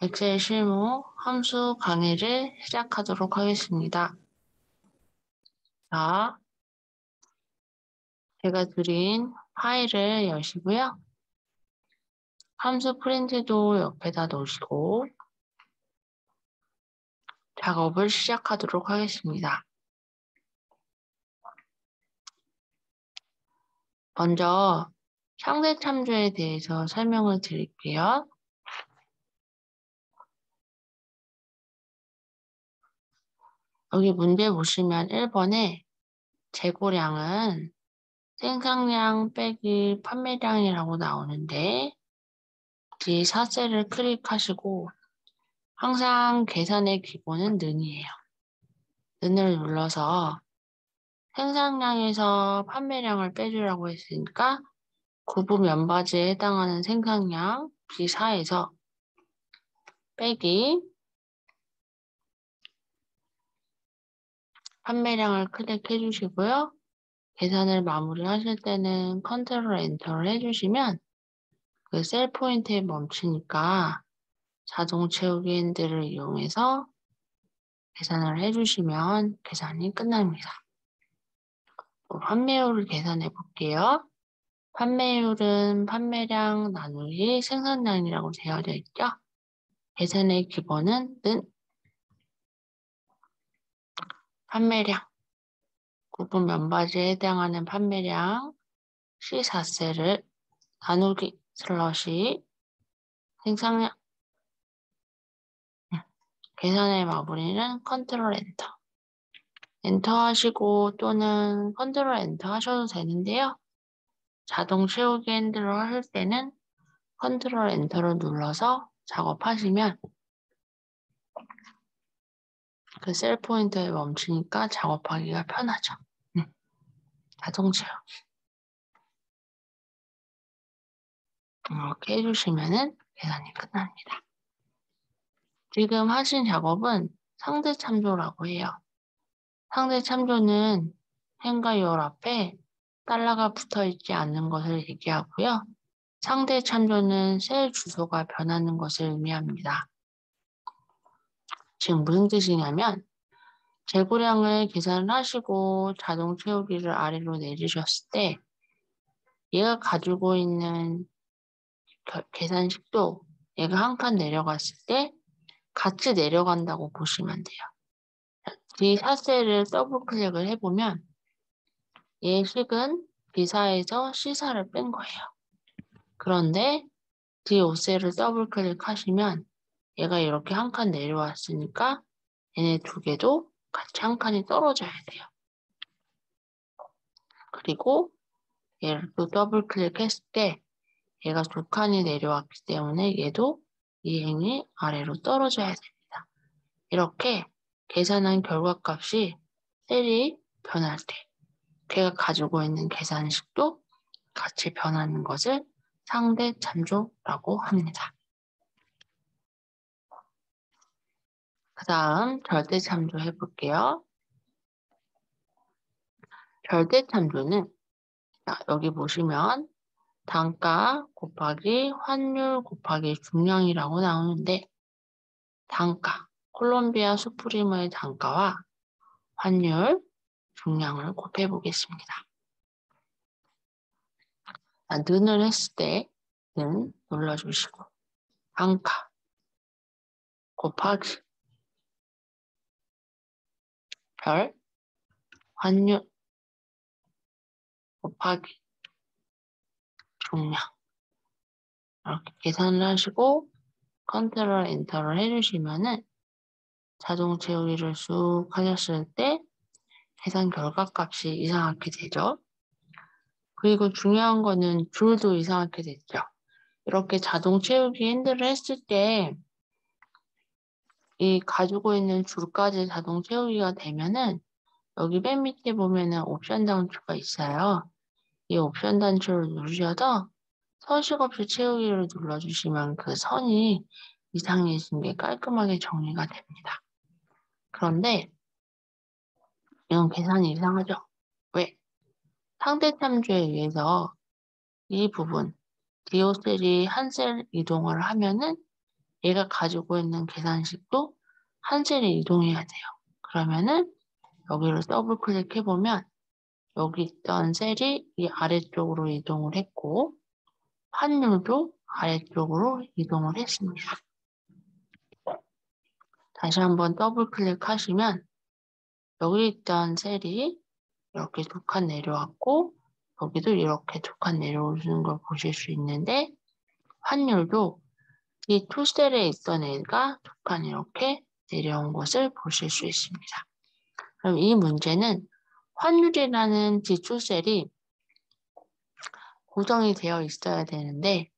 엑셀 실무 함수 강의를 시작하도록 하겠습니다. 자, 제가 드린 파일을 여시고요. 함수 프린트도 옆에다 놓으시고 작업을 시작하도록 하겠습니다. 먼저 상대 참조에 대해서 설명을 드릴게요. 여기 문제 보시면 1번에 재고량은 생산량 빼기 판매량이라고 나오는데 이 4셀을 클릭하시고 항상 계산의 기본은 는이에요. 는을 눌러서 생산량에서 판매량을 빼주라고 했으니까 구부 면바지에 해당하는 생산량 B4에서 빼기 판매량을 클릭해 주시고요. 계산을 마무리하실 때는 컨트롤 엔터를 해주시면 그 셀 포인트에 멈추니까 자동 채우기 핸들을 이용해서 계산을 해주시면 계산이 끝납니다. 판매율을 계산해 볼게요. 판매율은 판매량 나누기 생산량이라고 되어져 있죠. 계산의 기본은 는 판매량, 구분 면바지에 해당하는 판매량 C4셀을 나누기 슬러시 생산량. 계산의 마무리는 컨트롤 엔터. 엔터 하시고 또는 컨트롤 엔터 하셔도 되는데요. 자동 채우기 핸들을 하실 때는 컨트롤 엔터를 눌러서 작업하시면 그 셀 포인터에 멈추니까 작업하기가 편하죠. 자동 채우기. 이렇게 해주시면은 계산이 끝납니다. 지금 하신 작업은 상대 참조라고 해요. 상대 참조는 행과 열 앞에 달러가 붙어 있지 않는 것을 얘기하고요. 상대 참조는 셀 주소가 변하는 것을 의미합니다. 지금 무슨 뜻이냐면 재고량을 계산을 하시고 자동 채우기를 아래로 내리셨을 때 얘가 가지고 있는 계산식도 얘가 한 칸 내려갔을 때 같이 내려간다고 보시면 돼요. D4셀을 더블 클릭을 해보면 얘 식은 B4에서 C4를 뺀 거예요. 그런데 D5셀을 더블 클릭하시면 얘가 이렇게 한 칸 내려왔으니까 얘네 두 개도 같이 한 칸이 떨어져야 돼요. 그리고 얘를 또 더블 클릭했을 때 얘가 두 칸이 내려왔기 때문에 얘도 이 행이 아래로 떨어져야 됩니다. 이렇게 계산한 결과값이 셀이 변할 때 걔가 가지고 있는 계산식도 같이 변하는 것을 상대 참조라고 합니다. 그 다음 절대 참조 해볼게요. 절대 참조는 여기 보시면 단가 곱하기 환율 곱하기 중량이라고 나오는데 단가, 콜롬비아 수프리모의 단가와 환율, 중량을 곱해 보겠습니다. 는을 했을 때 는 눌러주시고 단가 곱하기 별 환율 곱하기 중량 이렇게 계산을 하시고 컨트롤 엔터를 해주시면은 자동 채우기를 쑥 하셨을 때 계산 결과값이 이상하게 되죠. 그리고 중요한 거는 줄도 이상하게 됐죠. 이렇게 자동 채우기 핸들을 했을 때 이 가지고 있는 줄까지 자동 채우기가 되면은 여기 맨 밑에 보면은 옵션 단추가 있어요. 이 옵션 단추를 누르셔서 서식 없이 채우기를 눌러주시면 그 선이 이상해진 게 깔끔하게 정리가 됩니다. 그런데 이건 계산이 이상하죠? 왜? 상대 참조에 의해서 이 부분, 디오 셀이 한 셀 이동을 하면은 얘가 가지고 있는 계산식도 한 셀이 이동해야 돼요. 그러면은 여기를 더블 클릭해보면 여기 있던 셀이 이 아래쪽으로 이동을 했고 환율도 아래쪽으로 이동을 했습니다. 다시 한번 더블 클릭하시면 여기 있던 셀이 이렇게 두 칸 내려왔고 여기도 이렇게 두 칸 내려오는 걸 보실 수 있는데 환율도 이 투 셀에 있던 애가 두 칸 이렇게 내려온 것을 보실 수 있습니다. 그럼 이 문제는 환율이라는 지출셀이 고정이 되어 있어야 되는데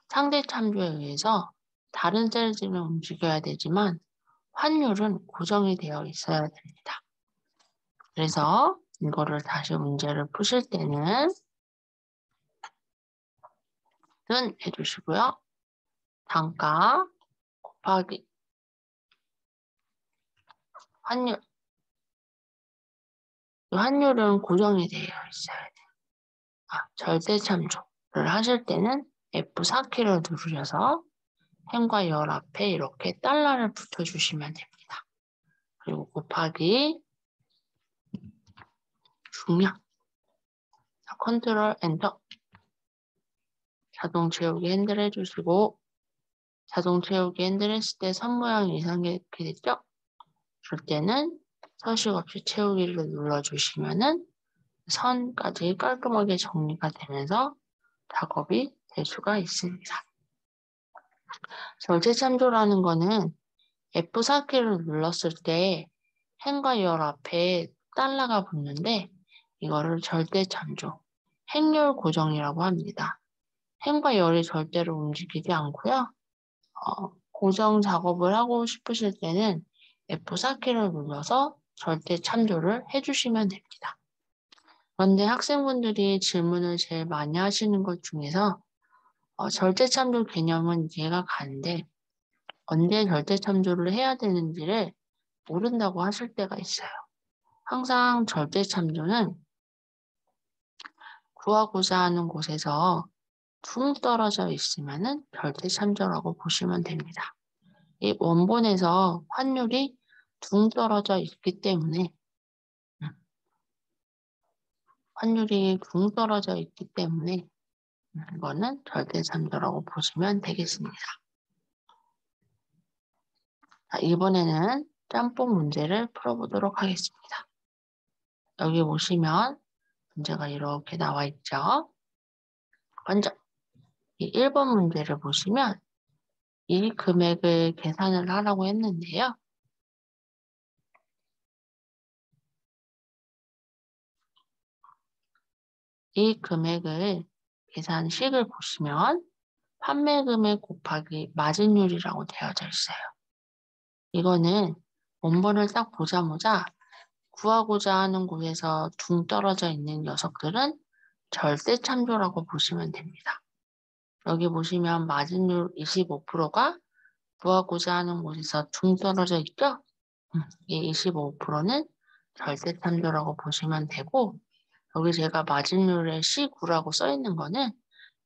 상대 참조에 의해서 다른 셀들은 움직여야 되지만 환율은 고정이 되어 있어야 됩니다. 그래서 이거를 다시 문제를 푸실 때는 는 해주시고요. 단가 곱하기 환율. 이 환율은 고정이 되어 있어야 돼요. 절대 참조를 하실 때는 F4키를 누르셔서 행과 열 앞에 이렇게 달러를 붙여주시면 됩니다. 그리고 곱하기 중량. 컨트롤 엔터. 자동 채우기 핸들 해주시고 자동 채우기 핸들 했을 때 선 모양이 이상하게 됐죠? 그럴 때는 서식 없이 채우기를 눌러주시면은 선까지 깔끔하게 정리가 되면서 작업이 될 수가 있습니다. 절대 참조라는 거는 F4키를 눌렀을 때 행과 열 앞에 달러가 붙는데 이거를 절대 참조, 행렬 고정이라고 합니다. 행과 열이 절대로 움직이지 않고요. 고정 작업을 하고 싶으실 때는 F4키를 눌러서 절대 참조를 해주시면 됩니다. 그런데 학생분들이 질문을 제일 많이 하시는 것 중에서 절대 참조 개념은 이해가 가는데 언제 절대 참조를 해야 되는지를 모른다고 하실 때가 있어요. 항상 절대 참조는 구하고자 하는 곳에서 둥 떨어져 있으면은 절대 참조라고 보시면 됩니다. 이 원본에서 환율이 둥 떨어져 있기 때문에 이거는 절대 참조라고 보시면 되겠습니다. 자, 이번에는 짬뽕 문제를 풀어보도록 하겠습니다. 여기 보시면 문제가 이렇게 나와 있죠. 먼저 이 1번 문제를 보시면 이 금액을 계산을 하라고 했는데요. 이 금액을 계산식을 보시면 판매 금액 곱하기 마진율이라고 되어져 있어요. 이거는 원본을 딱 보자마자 구하고자 하는 곳에서 둥 떨어져 있는 녀석들은 절대 참조라고 보시면 됩니다. 여기 보시면 마진율 25%가 구하고자 하는 곳에서 둥 떨어져 있죠? 이 25%는 절대 참조라고 보시면 되고 여기 제가 마진율에 C9라고 써 있는 거는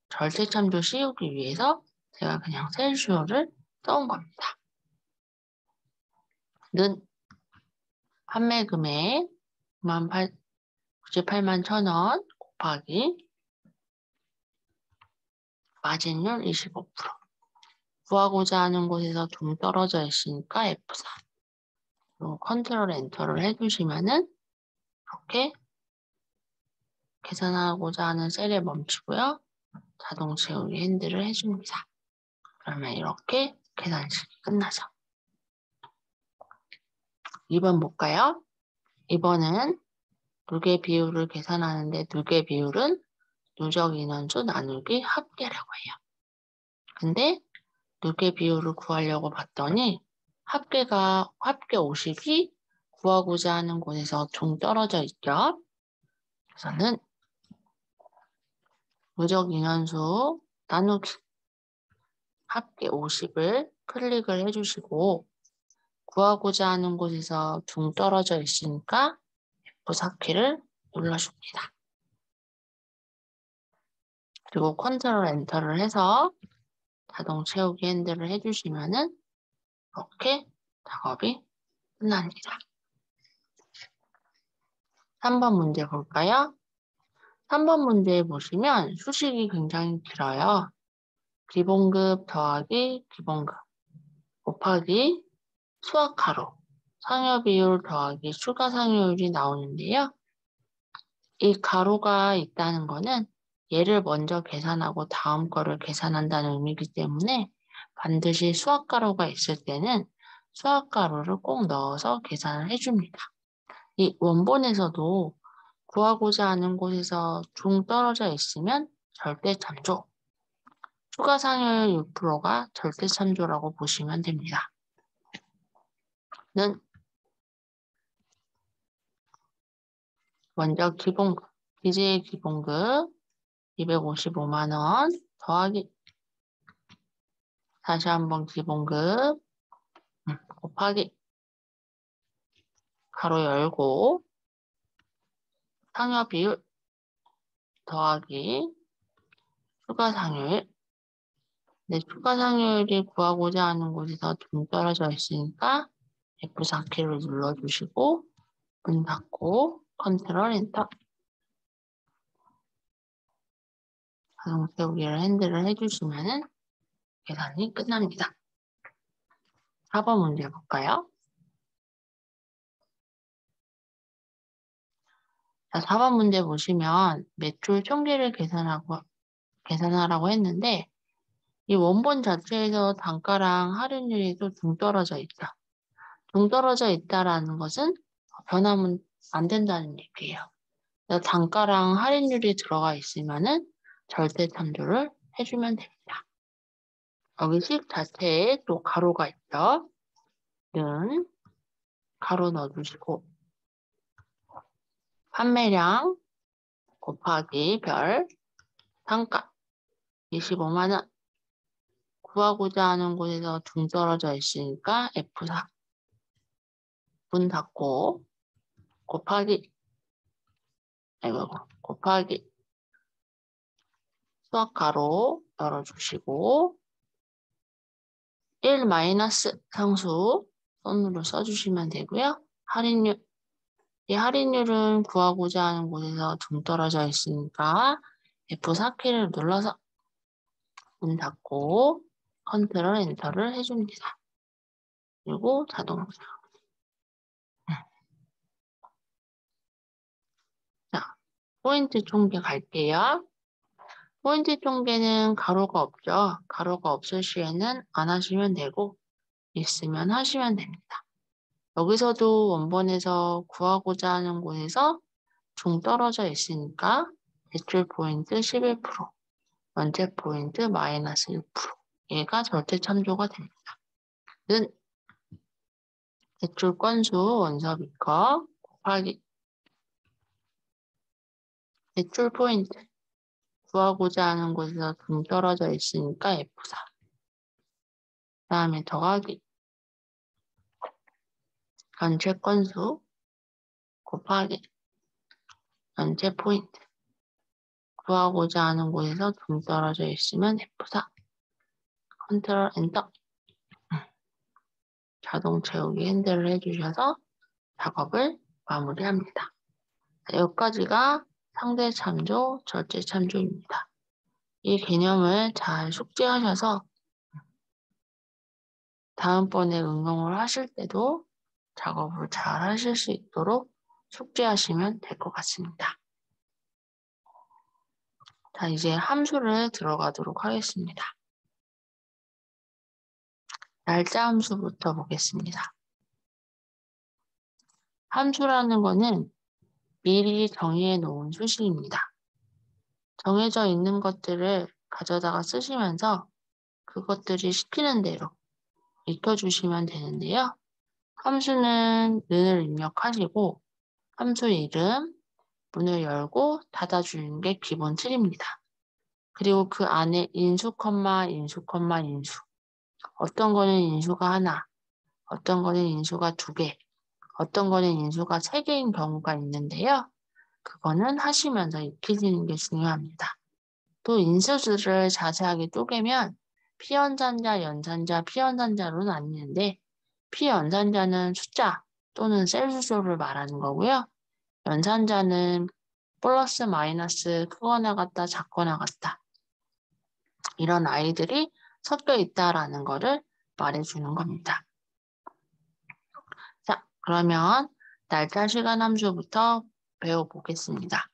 절대 참조 씌우기 위해서 제가 그냥 셀수요를 써온 겁니다. 는 판매 금액 98만 1,000원 곱하기 마진율 25%. 구하고자 하는 곳에서 좀 떨어져 있으니까 F4. 그리고 컨트롤 엔터를 해주시면은 이렇게 계산하고자 하는 셀에 멈추고요. 자동 채우기 핸들을 해줍니다. 그러면 이렇게 계산식이 끝나죠. 2번 볼까요? 2번은 누계 비율을 계산하는데 누계 비율은 누적 인원수 나누기 합계라고 해요. 근데 누계 비율을 구하려고 봤더니 합계 50이 구하고자 하는 곳에서 좀 떨어져 있죠. 그래서는 누적 인원수 나누기 합계 50을 클릭을 해주시고 구하고자 하는 곳에서 둥 떨어져 있으니까 F4키를 눌러줍니다. 그리고 컨트롤 엔터를 해서 자동 채우기 핸들을 해주시면은 이렇게 작업이 끝납니다. 3번 문제 볼까요? 3번 문제에 보시면 수식이 굉장히 길어요. 기본급 더하기 기본급 곱하기 수학가로 상여비율 더하기 추가 상여율이 나오는데요. 이 가로가 있다는 거는 얘를 먼저 계산하고 다음 거를 계산한다는 의미이기 때문에 반드시 수학가로가 있을 때는 수학가로를 꼭 넣어서 계산을 해줍니다. 이 원본에서도 구하고자 하는 곳에서 중 떨어져 있으면 절대참조, 추가 상여율 6%가 절대참조라고 보시면 됩니다. 는 먼저 기본급, 기재의 기본급 255만 원 더하기 다시 한번 기본급 곱하기 가로 열고 상여 비율 더하기 추가 상여율. 네, 추가 상여율이 구하고자 하는 곳에서 좀 떨어져 있으니까 F4키를 눌러주시고 문 닫고 컨트롤 엔터. 자동 세우기를 핸들을 해주시면은 계산이 끝납니다. 4번 문제 볼까요? 자, 4번 문제 보시면 매출 총계를 계산하라고 했는데 이 원본 자체에서 단가랑 할인율이 또 동떨어져 있다. 동떨어져 있다라는 것은 변하면 안 된다는 얘기예요. 단가랑 할인율이 들어가 있으면은 절대 참조를 해주면 됩니다. 여기 식 자체에 또 가로가 있죠. 는 가로 넣어주시고 판매량 곱하기 별 단가 25만 원 구하고자 하는 곳에서 동떨어져 있으니까 F4 문 닫고 곱하기 수학 가로 열어주시고 1 마이너스 상수 손으로 써주시면 되고요. 할인율. 이 할인율은 구하고자 하는 곳에서 동떨어져 있으니까 F4키를 눌러서 문 닫고 컨트롤 엔터를 해줍니다. 그리고 자동 자, 포인트 총계 갈게요. 포인트 총계는 가로가 없죠. 가로가 없을 시에는 안 하시면 되고 있으면 하시면 됩니다. 여기서도 원본에서 구하고자 하는 곳에서 중 떨어져 있으니까 대출 포인트 11%, 원재 포인트 마이너스 1%. 얘가 절대 참조가 됩니다. 는 대출 건수 원서비 거 곱하기 대출 포인트 구하고자 하는 곳에서 중 떨어져 있으니까 F4. 그 다음에 더하기 전체 건수 곱하기 전체 포인트 구하고자 하는 곳에서 중 떨어져 있으면 F4. 컨트롤 엔터. 자동 채우기 핸들을 해주셔서 작업을 마무리합니다. 여기까지가 상대 참조, 절대 참조입니다. 이 개념을 잘 숙지하셔서 다음번에 응용을 하실 때도 작업을 잘 하실 수 있도록 숙지하시면 될 것 같습니다. 자, 이제 함수를 들어가도록 하겠습니다. 날짜 함수부터 보겠습니다. 함수라는 거는 미리 정의해 놓은 수식입니다. 정해져 있는 것들을 가져다가 쓰시면서 그것들이 시키는 대로 익혀주시면 되는데요. 함수는 는을 입력하시고 함수 이름, 문을 열고 닫아주는 게 기본 틀입니다. 그리고 그 안에 인수, 인수, 인수. 어떤 거는 인수가 하나, 어떤 거는 인수가 2개, 어떤 거는 인수가 3개인 경우가 있는데요. 그거는 하시면서 익히시는 게 중요합니다. 또 인수들을 자세하게 쪼개면 피연산자, 연산자, 피연산자로 나뉘는데 피연산자는 숫자 또는 셀 수를 말하는 거고요. 연산자는 플러스 마이너스 크거나 같다 작거나 같다 이런 아이들이 섞여 있다라는 거를 말해주는 겁니다. 자, 그러면 날짜 시간 함수부터 배워보겠습니다.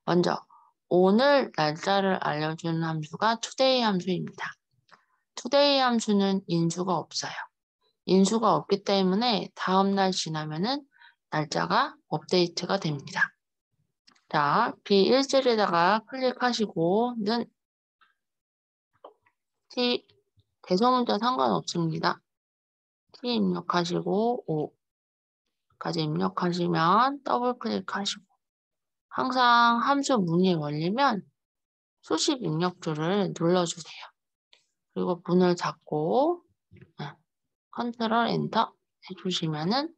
먼저 오늘 날짜를 알려주는 함수가 today 함수입니다. today 함수는 인수가 없어요. 인수가 없기 때문에 다음날 지나면은 날짜가 업데이트가 됩니다. 자, B1셀에다가 클릭하시고는 T 대소문자 상관없습니다. T 입력하시고 5까지 입력하시면 더블 클릭하시고 항상 함수 문이 열리면 수식 입력줄을 눌러주세요. 그리고 문을 닫고 컨트롤 엔터 해주시면은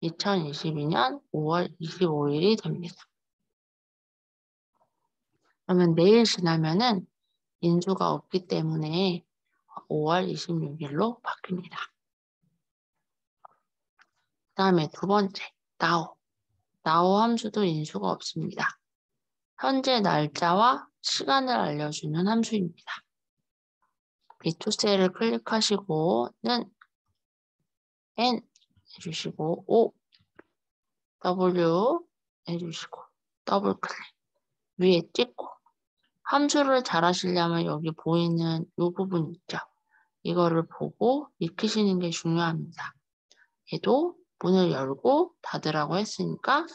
2022년 5월 25일이 됩니다. 그러면 내일 지나면은 인수가 없기 때문에 5월 26일로 바뀝니다. 그 다음에 두 번째, now. now 함수도 인수가 없습니다. 현재 날짜와 시간을 알려주는 함수입니다. B2셀을 클릭하시고는 N 해주시고 O, W 해주시고 더블 클릭 위에 찍고 함수를 잘 하시려면 여기 보이는 이 부분 있죠. 이거를 보고 익히시는 게 중요합니다. 얘도 문을 열고 닫으라고 했으니까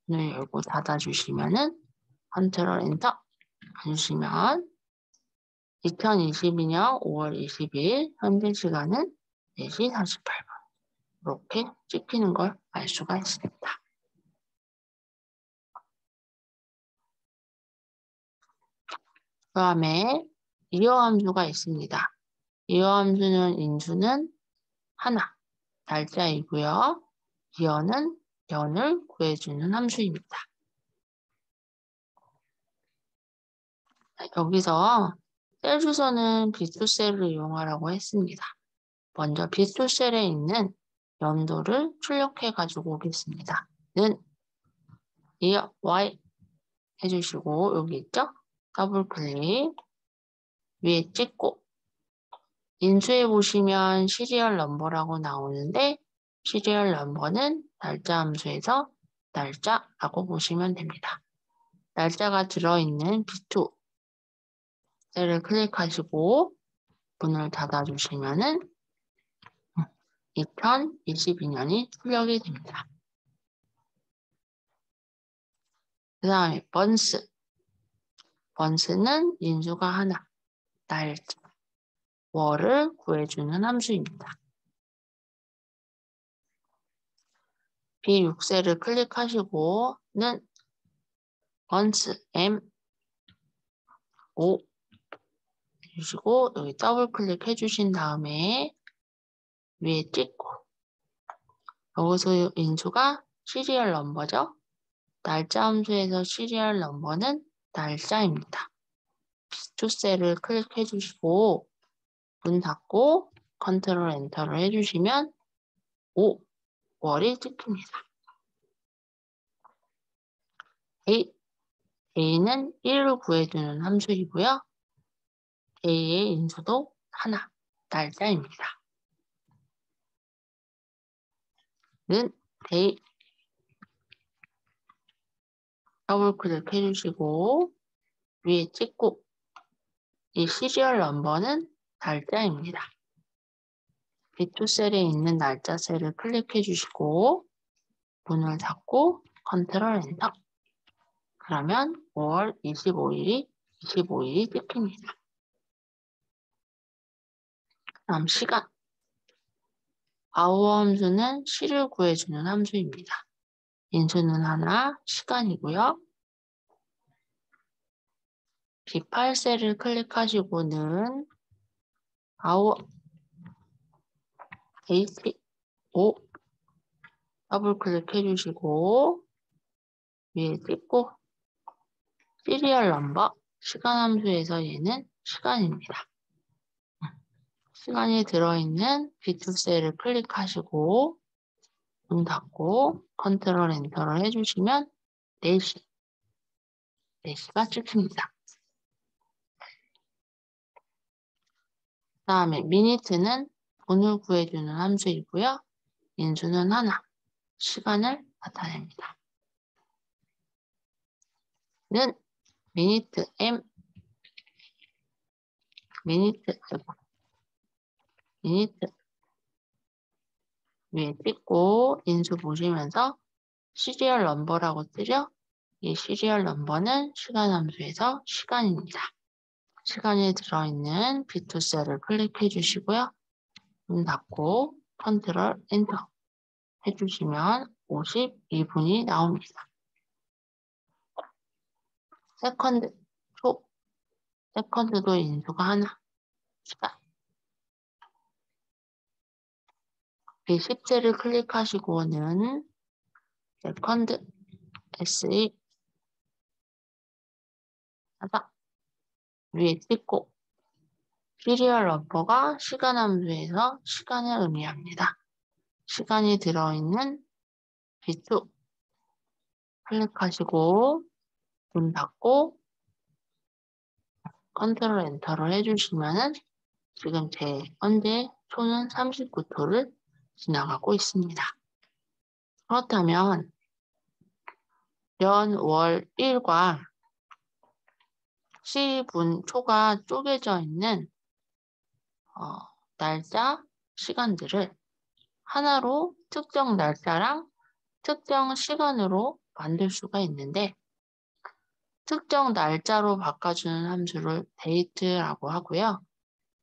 문을 열고 닫아주시면은 컨트롤 엔터 해주시면 2022년 5월 20일 현재 시간은 4시 48분 이렇게 찍히는 걸 알 수가 있습니다. 그 다음에 이어 함수가 있습니다. 이어 함수는 인수는 하나, 날짜이고요. 이어는 연을 구해주는 함수입니다. 여기서 셀 주소는 B2셀을 이용하라고 했습니다. 먼저 B2셀에 있는 연도를 출력해 가지고 오겠습니다. 는 이어 Y 해주시고 여기 있죠? 더블 클릭 위에 찍고 인수해 보시면 시리얼 넘버라고 나오는데 시리얼 넘버는 날짜 함수에서 날짜라고 보시면 됩니다. 날짜가 들어있는 B2 셀을 클릭하시고 문을 닫아주시면은 2022년이 출력이 됩니다. 그 다음에 번스. 번스는 인수가 하나, 날짜, 월을 구해주는 함수입니다. B6셀을 클릭하시고는 번스 M 5 해주시고 여기 더블 클릭해 주신 다음에 위에 찍고 여기서 인수가 시리얼 넘버죠. 날짜 함수에서 시리얼 넘버는 날짜입니다. B2셀을 클릭해 주시고 문 닫고 컨트롤 엔터를 해주시면 5월이 찍힙니다. A는 1을 구해주는 함수이고요. A의 인수도 하나, 날짜입니다. 는 A 더블 클릭 해주시고 위에 찍고 이 시리얼 넘버는 날짜입니다. B2셀에 있는 날짜 셀을 클릭해 주시고 문을 닫고 컨트롤 엔터 그러면 5월 25일이 찍힙니다. 다음 시간 아워 함수는 시를 구해주는 함수입니다. 인수는 하나, 시간이고요. B8셀을 클릭하시고는 아워 H5 더블 클릭해 주시고 위에 찍고 시리얼 넘버 시간 함수에서 얘는 시간입니다. 시간이 들어있는 B2 셀을 클릭하시고 문 닫고 컨트롤 엔터를 해주시면 4시가 찍힙니다. 그 다음에 미니트는 분을 구해주는 함수이고요. 인수는 하나, 시간을 나타냅니다. 는 미니트 M, 미니트 위에 찍고 인수 보시면서 시리얼 넘버라고 뜨죠? 이 시리얼 넘버는 시간 함수에서 시간입니다. 시간이 들어있는 B2 셀을 클릭해 주시고요. 문 닫고 컨트롤 엔터 해주시면 52분이 나옵니다. 세컨드, 초, 세컨드도 인수가 하나, 시간. B10셀을 클릭하시고는 세컨드, SE, 하다 위에 찍고 시리얼 넘버가 시간 함수에서 시간을 의미합니다. 시간이 들어있는 B2 클릭하시고 문 닫고 컨트롤 엔터를 해주시면은 지금 제 현재 초는 39초를 지나가고 있습니다. 그렇다면 연, 월, 일과 시, 분, 초가 쪼개져 있는 날짜, 시간들을 하나로 특정 날짜랑 특정 시간으로 만들 수가 있는데 특정 날짜로 바꿔주는 함수를 date라고 하고요.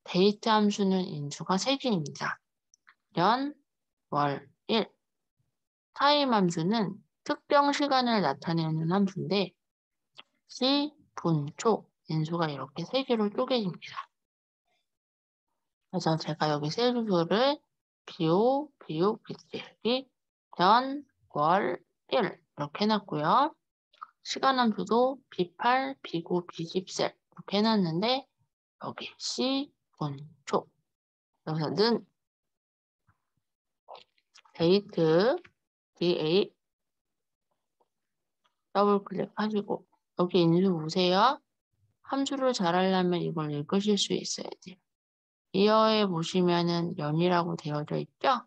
date 함수는 인수가 3개입니다. 연, 월, 일. 타임 함수는 특정 시간을 나타내는 함수인데 시, 분, 초, 인수가 이렇게 3개로 쪼개집니다. 그래서 제가 여기 세주소를 비오, 비트일기, 연, 월, 일 이렇게 해놨고요. 시간 함수도 B8, B9, B10셀 이렇게 해놨는데 여기 시, 분, 초 여기서는 데이트, DA 더블 클릭하시고 여기 인수 보세요. 함수를 잘하려면 이걸 읽으실 수 있어야 돼요. 이어에 보시면은 연이라고 되어져 있죠?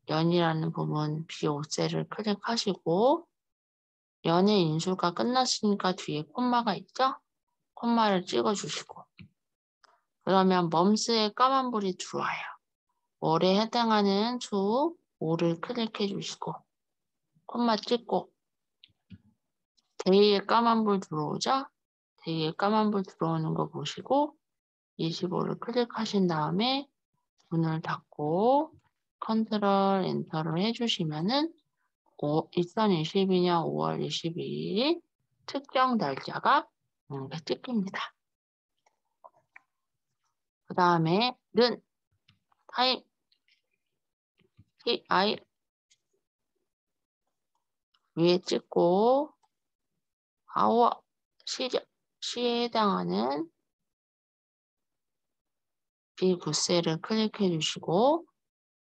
연이라는 부분 B5셀을 클릭하시고 연의 인수가 끝났으니까 뒤에 콤마가 있죠? 콤마를 찍어주시고 그러면 멈스에 까만 불이 들어와요. 월에 해당하는 수 5를 클릭해 주시고 콤마 찍고 데이에 까만 불 들어오죠? 데이에 까만 불 들어오는 거 보시고 25를 클릭하신 다음에 문을 닫고 컨트롤 엔터를 해주시면은 2022년 5월 22일 특정 날짜가 찍힙니다. 그 다음에 는 타임 TI 위에 찍고 아워 시에 해당하는 B9셀을 클릭해 주시고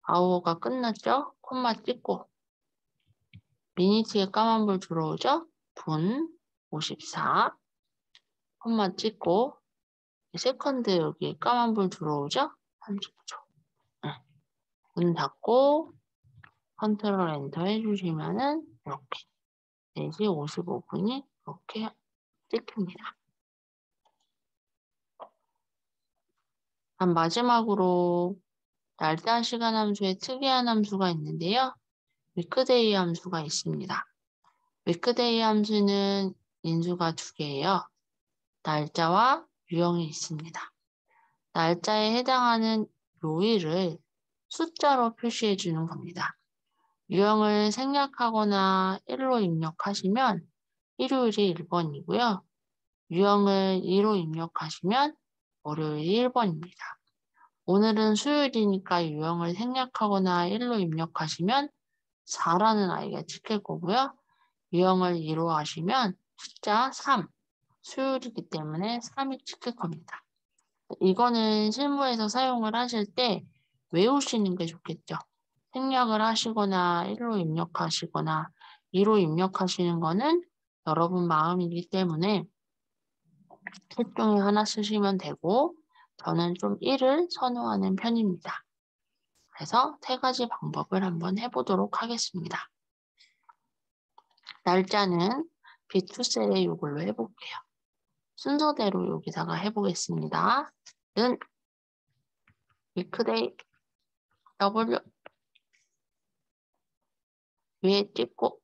아워가 끝났죠? 콤마 찍고 미니트에 까만 불 들어오죠? 분 54 콤마 찍고 세컨드 여기 까만 불 들어오죠? 30초 문 닫고 컨트롤 엔터 해주시면은 이렇게 4시 55분이 이렇게 찍힙니다. 마지막으로 날짜 시간 함수에 특이한 함수가 있는데요. 위크데이 함수가 있습니다. 위크데이 함수는 인수가 2개예요. 날짜와 유형이 있습니다. 날짜에 해당하는 요일을 숫자로 표시해 주는 겁니다. 유형을 생략하거나 1로 입력하시면 일요일이 1번이고요. 유형을 2로 입력하시면 월요일이 1번입니다. 오늘은 수요일이니까 유형을 생략하거나 1로 입력하시면 4라는 아이가 찍힐 거고요. 유형을 2로 하시면 숫자 3, 수요일이기 때문에 3일 찍힐 겁니다. 이거는 실무에서 사용을 하실 때 외우시는 게 좋겠죠. 생략을 하시거나 1로 입력하시거나 2로 입력하시는 거는 여러분 마음이기 때문에 셋 중에 하나 쓰시면 되고 저는 좀 1을 선호하는 편입니다. 그래서 세 가지 방법을 한번 해보도록 하겠습니다. 날짜는 B2셀에 이걸로 해볼게요. 순서대로 여기다가 해보겠습니다. 는 weekday W 위에 찍고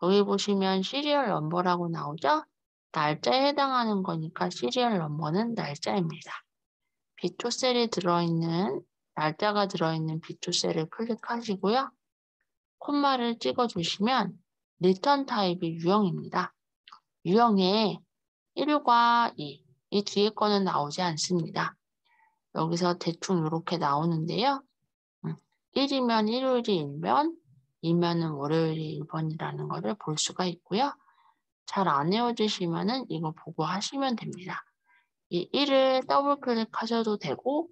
여기 보시면 시리얼 넘버라고 나오죠? 날짜에 해당하는 거니까 시리얼 넘버는 날짜입니다. B2셀에 들어있는 날짜가 들어있는 B2셀을 클릭하시고요. 콤마를 찍어주시면 리턴 타입이 유형입니다. 유형에 1과 2, 이 뒤에 거는 나오지 않습니다. 여기서 대충 이렇게 나오는데요. 1이면 일요일이 1번, 2면은 월요일이 1번이라는 것을 볼 수가 있고요. 잘 안 외워지시면은 이거 보고 하시면 됩니다. 이 1을 더블 클릭하셔도 되고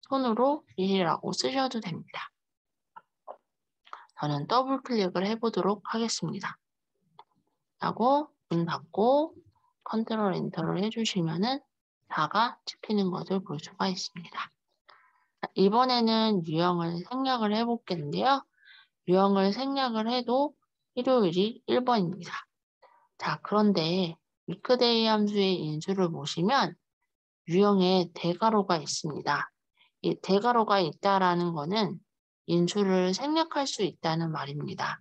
손으로 1이라고 쓰셔도 됩니다. 저는 더블 클릭을 해보도록 하겠습니다. 하고 문 닫고 컨트롤 엔터를 해주시면은 4가 찍히는 것을 볼 수가 있습니다. 이번에는 유형을 생략을 해볼겠는데요. 유형을 생략을 해도 일요일이 1번입니다. 자, 그런데 위크데이 함수의 인수를 보시면 유형에 대괄호가 있습니다. 이 대괄호가 있다라는 것은 인수를 생략할 수 있다는 말입니다.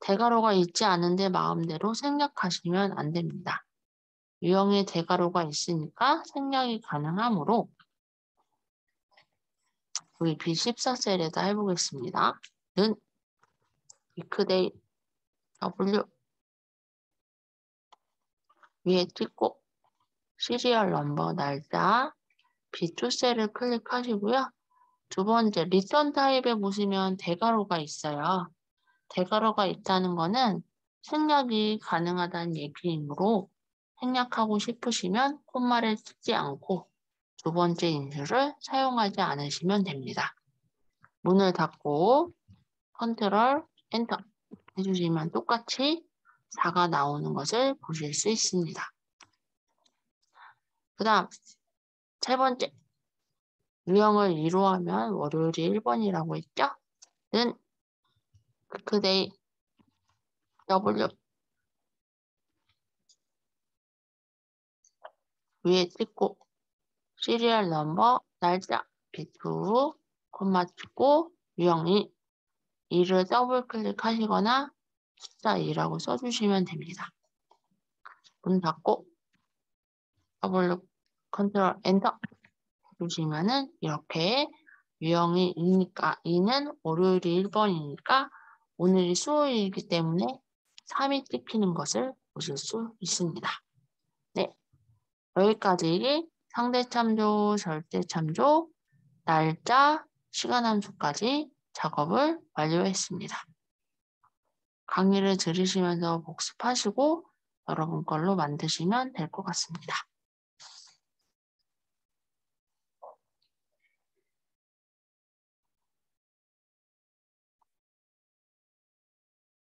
대괄호가 있지 않은데 마음대로 생략하시면 안 됩니다. 유형에 대괄호가 있으니까 생략이 가능하므로 여기 B14셀에다 해보겠습니다. 는 weekday W 위에 찍고 시리얼 넘버 날짜 B2셀을 클릭하시고요. 두 번째 리턴 타입에 보시면 대괄호가 있어요. 대괄호가 있다는 거는 생략이 가능하다는 얘기이므로 생략하고 싶으시면 콤마를 찍지 않고 두 번째 인수를 사용하지 않으시면 됩니다. 문을 닫고 컨트롤 엔터 해주시면 똑같이 4가 나오는 것을 보실 수 있습니다. 그 다음 세 번째 유형을 2로 하면 월요일이 1번이라고 했죠? 는 weekday W 위에 찍고 시리얼 넘버 날짜 B2 콤마 찍고 유형이 2를 더블 클릭하시거나 숫자 2라고 써주시면 됩니다. 문 닫고 더블 컨트롤 엔터 해주시면은 이렇게 유형이 2니까 2는 월요일이 1번이니까 오늘이 수요일이기 때문에 3이 찍히는 것을 보실 수 있습니다. 네, 여기까지 상대참조, 절대참조, 날짜, 시간 함수까지 작업을 완료했습니다. 강의를 들으시면서 복습하시고 여러분 걸로 만드시면 될 것 같습니다.